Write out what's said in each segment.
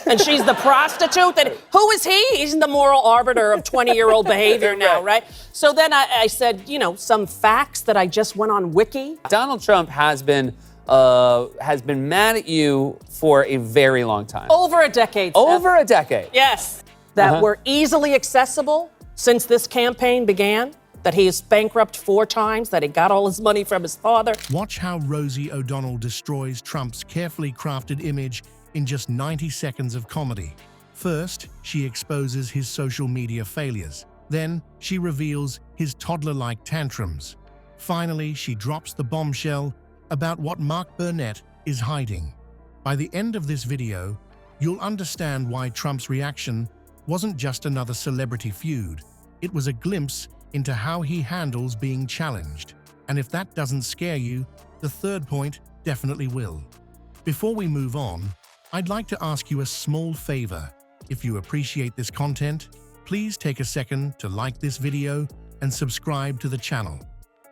and she's the prostitute. Then who is he? He's the moral arbiter of 20-year-old behavior now, right? So then I said, you know, some facts that I just went on Wiki. Donald Trump has been mad at you for a very long time. Over a decade. Over a decade. Yes. That were easily accessible since this campaign began. That he is bankrupt 4 times, that he got all his money from his father. Watch how Rosie O'Donnell destroys Trump's carefully crafted image in just 90 seconds of comedy. First, she exposes his social media failures. Then, she reveals his toddler-like tantrums. Finally, she drops the bombshell about what Mark Burnett is hiding. By the end of this video, you'll understand why Trump's reaction wasn't just another celebrity feud. It was a glimpse into how he handles being challenged. And if that doesn't scare you, the third point definitely will. Before we move on, I'd like to ask you a small favor. If you appreciate this content, please take a second to like this video and subscribe to the channel.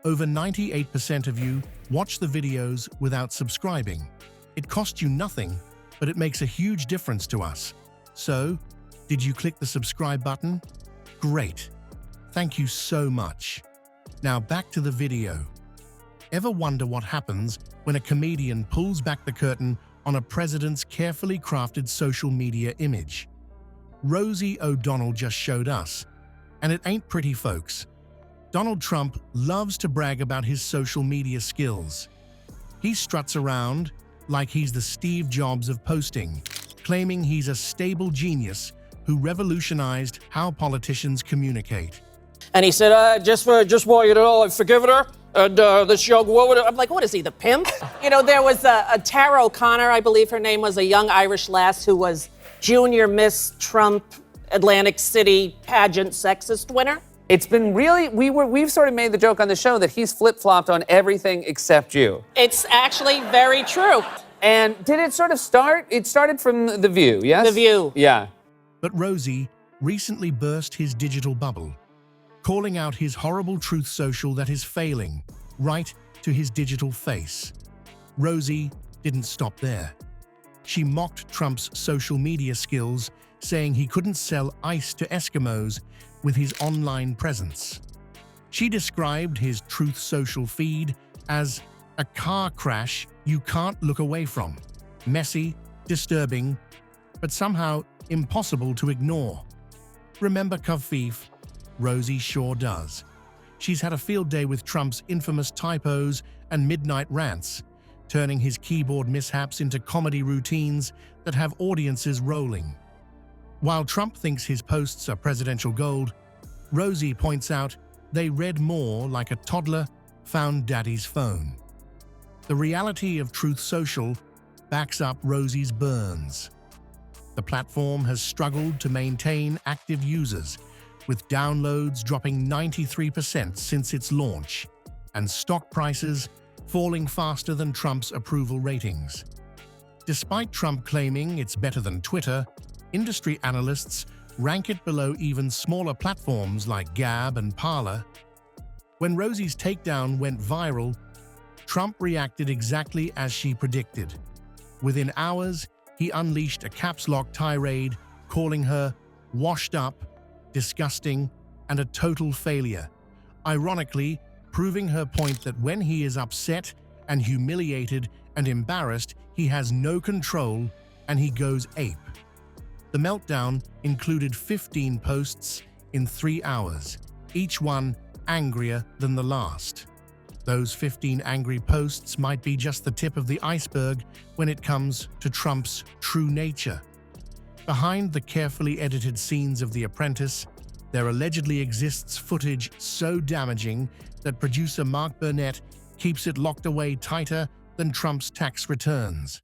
Over 98% of you watch the videos without subscribing. It costs you nothing, but it makes a huge difference to us. So, did you click the subscribe button? Great. Thank you so much. Now back to the video. Ever wonder what happens when a comedian pulls back the curtain on a president's carefully crafted social media image? Rosie O'Donnell just showed us, and it ain't pretty, folks. Donald Trump loves to brag about his social media skills. He struts around like he's the Steve Jobs of posting, claiming he's a stable genius who revolutionized how politicians communicate. And he said, just want you to know, I've forgiven her. And this young woman, I'm like, what is he, the pimp? You know, there was a Tara O'Connor, I believe her name was, a young Irish lass who was Junior Miss Trump Atlantic City pageant sexist winner. It's been really, we've sort of made the joke on the show that he's flip-flopped on everything except you. It's actually very true. And did it sort of start? It started from The View, yes? The View. Yeah. But Rosie recently burst his digital bubble, calling out his horrible truth social that is failing right to his digital face. Rosie didn't stop there. She mocked Trump's social media skills, saying he couldn't sell ice to Eskimos with his online presence. She described his Truth Social feed as a car crash you can't look away from. Messy, disturbing, but somehow impossible to ignore. Remember Kavfeef? Rosie sure does. She's had a field day with Trump's infamous typos and midnight rants, turning his keyboard mishaps into comedy routines that have audiences rolling. While Trump thinks his posts are presidential gold, Rosie points out they read more like a toddler found daddy's phone. The reality of Truth Social backs up Rosie's burns. The platform has struggled to maintain active users, with downloads dropping 93% since its launch, and stock prices falling faster than Trump's approval ratings. Despite Trump claiming it's better than Twitter, industry analysts rank it below even smaller platforms like Gab and Parler. When Rosie's takedown went viral, Trump reacted exactly as she predicted. Within hours, he unleashed a caps-lock tirade, calling her washed up, disgusting, and a total failure, ironically proving her point that when he is upset and humiliated and embarrassed, he has no control and he goes ape. The meltdown included 15 posts in 3 hours, each one angrier than the last. Those 15 angry posts might be just the tip of the iceberg when it comes to Trump's true nature. Behind the carefully edited scenes of The Apprentice, there allegedly exists footage so damaging that producer Mark Burnett keeps it locked away tighter than Trump's tax returns.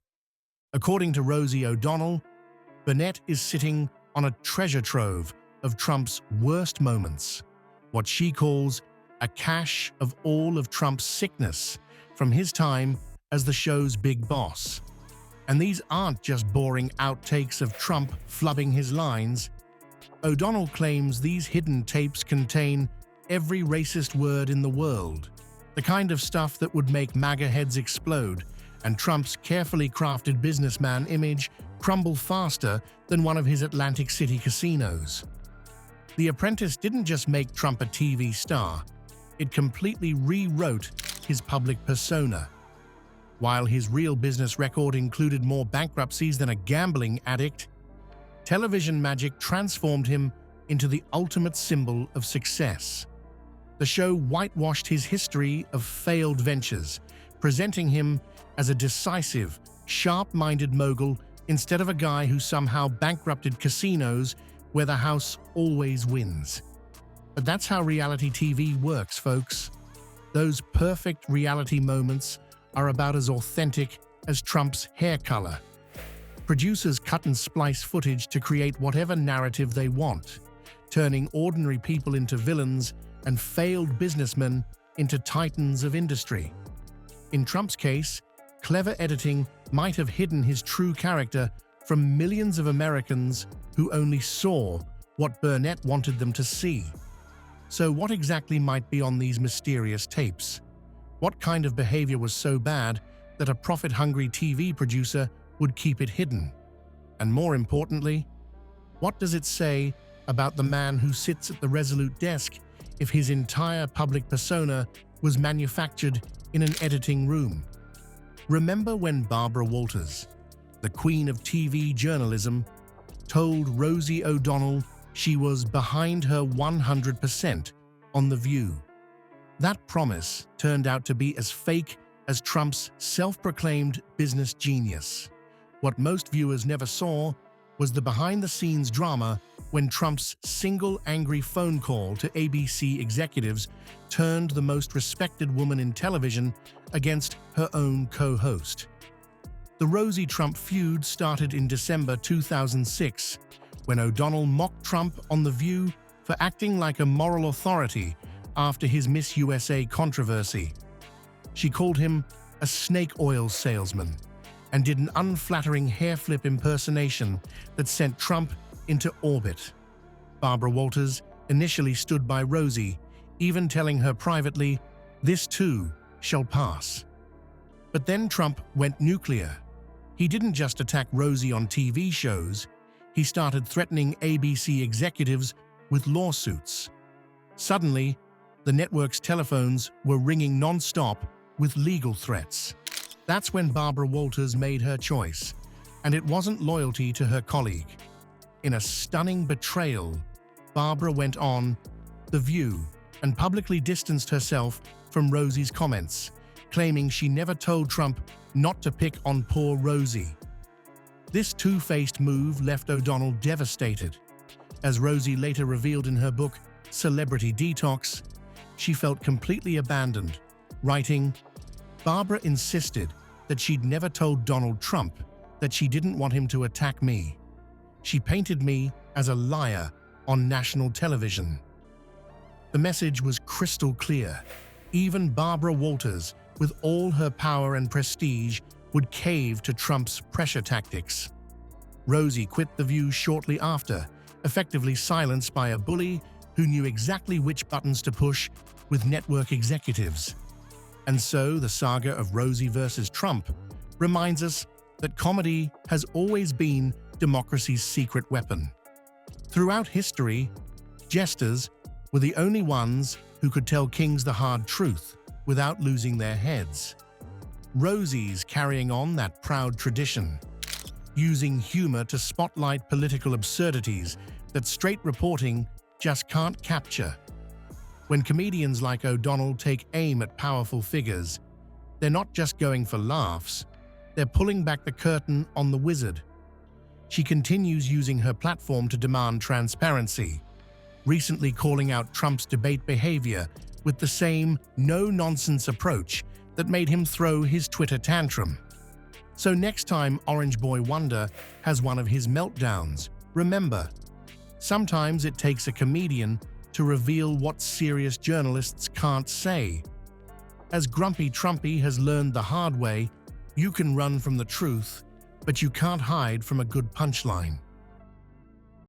According to Rosie O'Donnell, Burnett is sitting on a treasure trove of Trump's worst moments, what she calls a cache of all of Trump's sickness from his time as the show's big boss. And these aren't just boring outtakes of Trump flubbing his lines. O'Donnell claims these hidden tapes contain every racist word in the world, the kind of stuff that would make MAGA heads explode, and Trump's carefully crafted businessman image crumble faster than one of his Atlantic City casinos. The Apprentice didn't just make Trump a TV star, it completely rewrote his public persona. While his real business record included more bankruptcies than a gambling addict, television magic transformed him into the ultimate symbol of success. The show whitewashed his history of failed ventures, presenting him as a decisive, sharp-minded mogul instead of a guy who somehow bankrupted casinos where the house always wins. But that's how reality TV works, folks. Those perfect reality moments are about as authentic as Trump's hair color. Producers cut and splice footage to create whatever narrative they want, turning ordinary people into villains and failed businessmen into titans of industry. In Trump's case, clever editing might have hidden his true character from millions of Americans who only saw what Burnett wanted them to see. So what exactly might be on these mysterious tapes? What kind of behavior was so bad that a profit-hungry TV producer would keep it hidden? And more importantly, what does it say about the man who sits at the Resolute desk if his entire public persona was manufactured in an editing room? Remember when Barbara Walters, the queen of TV journalism, told Rosie O'Donnell she was behind her 100% on The View? That promise turned out to be as fake as Trump's self-proclaimed business genius. What most viewers never saw was the behind-the-scenes drama when Trump's single angry phone call to ABC executives turned the most respected woman in television against her own co-host. The Rosie Trump feud started in December 2006, when O'Donnell mocked Trump on The View for acting like a moral authority after his Miss USA controversy. She called him a snake oil salesman and did an unflattering hair flip impersonation that sent Trump into orbit. Barbara Walters initially stood by Rosie, even telling her privately, "This too shall pass." But then Trump went nuclear. He didn't just attack Rosie on TV shows, he started threatening ABC executives with lawsuits. Suddenly, the network's telephones were ringing non-stop with legal threats. That's when Barbara Walters made her choice, and it wasn't loyalty to her colleague. In a stunning betrayal, Barbara went on The View and publicly distanced herself from Rosie's comments, claiming she never told Trump not to pick on poor Rosie. This two-faced move left O'Donnell devastated. As Rosie later revealed in her book, Celebrity Detox, she felt completely abandoned, writing, "Barbara insisted that she'd never told Donald Trump that she didn't want him to attack me. She painted me as a liar on national television." The message was crystal clear. Even Barbara Walters, with all her power and prestige, would cave to Trump's pressure tactics. Rosie quit The View shortly after, effectively silenced by a bully who knew exactly which buttons to push with network executives. And so the saga of Rosie versus Trump reminds us that comedy has always been democracy's secret weapon. Throughout history, jesters were the only ones who could tell kings the hard truth without losing their heads. Rosie's carrying on that proud tradition, using humor to spotlight political absurdities that straight reporting just can't capture. When comedians like O'Donnell take aim at powerful figures, they're not just going for laughs, they're pulling back the curtain on the wizard. She continues using her platform to demand transparency, recently calling out Trump's debate behavior with the same no-nonsense approach that made him throw his Twitter tantrum. So next time Orange Boy Wonder has one of his meltdowns, remember, sometimes it takes a comedian to reveal what serious journalists can't say. As Grumpy Trumpy has learned the hard way, you can run from the truth, but you can't hide from a good punchline.